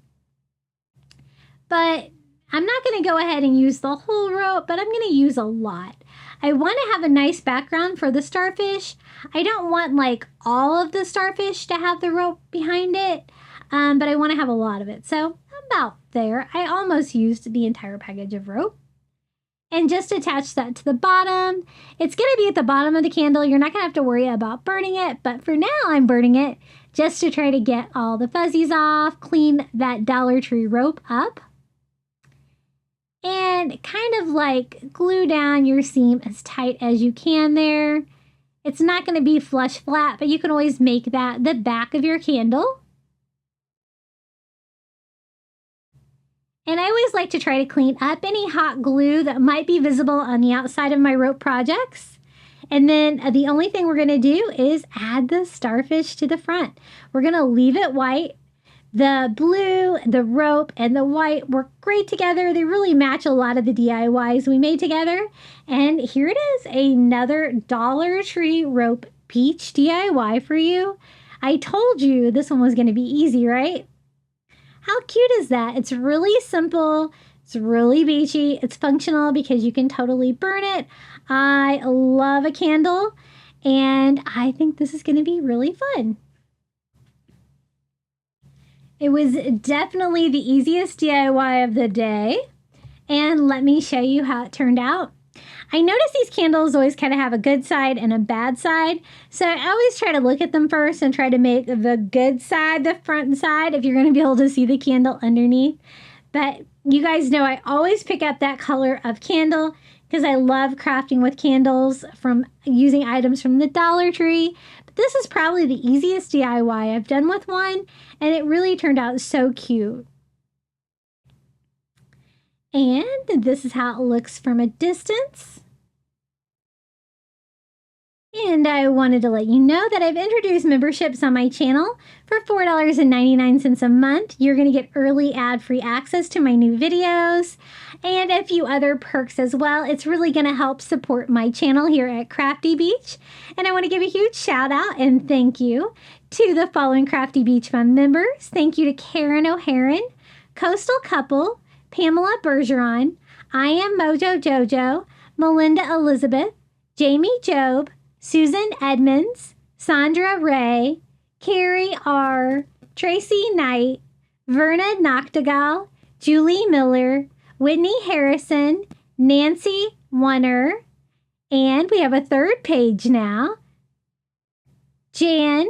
But I'm not going to go ahead and use the whole rope, but I'm going to use a lot. I want to have a nice background for the starfish. I don't want like all of the starfish to have the rope behind it, but I want to have a lot of it. So about there. I almost used the entire package of rope. And just attach that to the bottom. It's going to be at the bottom of the candle. You're not going to have to worry about burning it, but for now I'm burning it just to try to get all the fuzzies off, clean that Dollar Tree rope up, and kind of like glue down your seam as tight as you can there. It's not going to be flush flat, but you can always make that the back of your candle. And I always like to try to clean up any hot glue that might be visible on the outside of my rope projects. And then the only thing we're going to do is add the starfish to the front. We're going to leave it white. The blue, the rope, and the white work great together. They really match a lot of the DIYs we made together. And here it is, another Dollar Tree rope peach DIY for you. I told you this one was going to be easy, right? How cute is that? It's really simple. It's really beachy. It's functional because you can totally burn it. I love a candle, and I think this is going to be really fun. It was definitely the easiest DIY of the day, and let me show you how it turned out. I notice these candles always kind of have a good side and a bad side, so I always try to look at them first and try to make the good side the front side if you're going to be able to see the candle underneath. But you guys know I always pick up that color of candle because I love crafting with candles from using items from the Dollar Tree. But This is probably the easiest DIY I've done with one, and it really turned out so cute. And this is how it looks from a distance. And I wanted to let you know that I've introduced memberships on my channel. For $4.99 a month, you're going to get early ad-free access to my new videos and a few other perks as well. It's really going to help support my channel here at Crafty Beach. And I want to give a huge shout out and thank you to the following Crafty Beach Fund members. Thank you to Karen O'Haron, Coastal Couple, Pamela Bergeron, I Am Mojo Jojo, Melinda Elizabeth, Jamie Job, Susan Edmonds, Sandra Ray, Carrie R., Tracy Knight, Verna Noctegal, Julie Miller, Whitney Harrison, Nancy Wunner, and we have a third page now, Jan,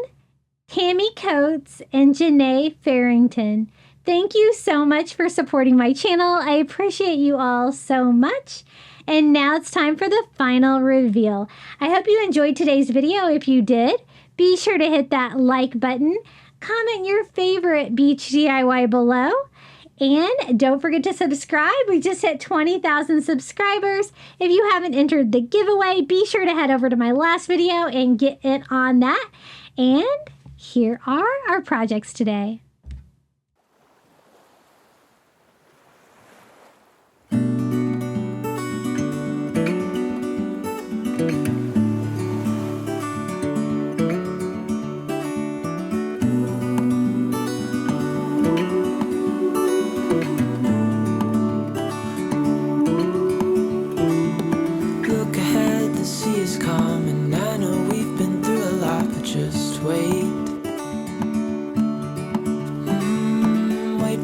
Tammy Coates, and Janae Farrington. Thank you so much for supporting my channel. I appreciate you all so much. And now it's time for the final reveal. I hope you enjoyed today's video. If you did, be sure to hit that like button, comment your favorite beach DIY below, and don't forget to subscribe. We just hit 20,000 subscribers. If you haven't entered the giveaway, be sure to head over to my last video and get it on that. And here are our projects today.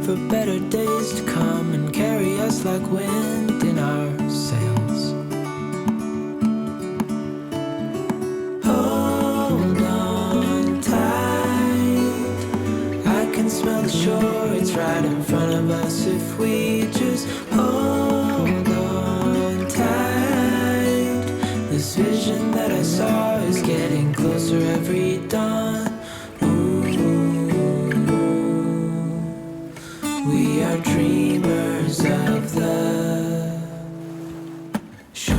For better days to come and carry us like wind in our sails. Hold on tight, I can smell the shore, it's right in front of us if we just hold on tight. This vision that I saw is getting closer every dawn. We are dreamers of the shore.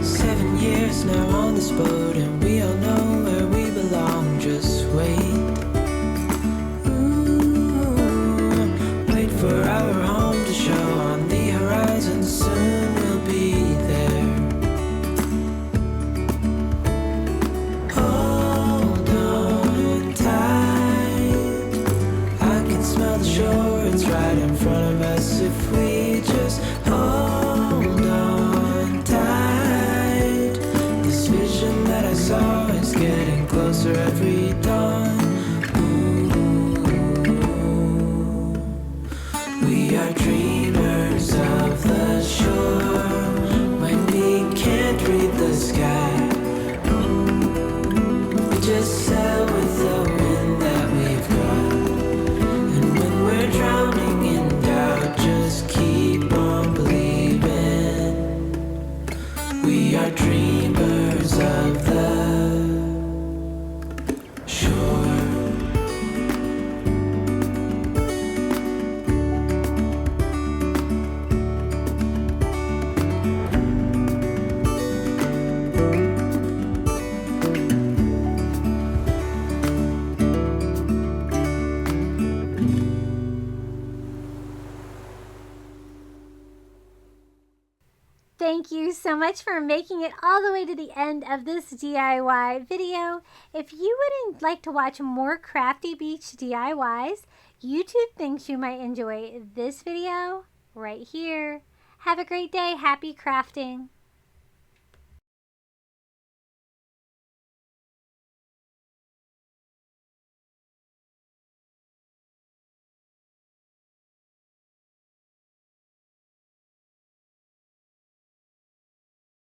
7 years now on this boat, and we all know where we belong. Just wait. For our home to show on the horizon, soon we'll be there. Hold on tight, I can smell the shore, it's right in front of us if we just hold on tight. This vision that I saw is getting closer every dawn. We are dreamers of the shore when we can't read the sky. We just sail with the wind that we've got. And when we're drowning in doubt, just keep on believing. We are dreamers of the shore. Thank you so much for making it all the way to the end of this DIY video. If you would like to watch more Crafty Beach DIYs, YouTube thinks you might enjoy this video right here. Have a great day. Happy crafting.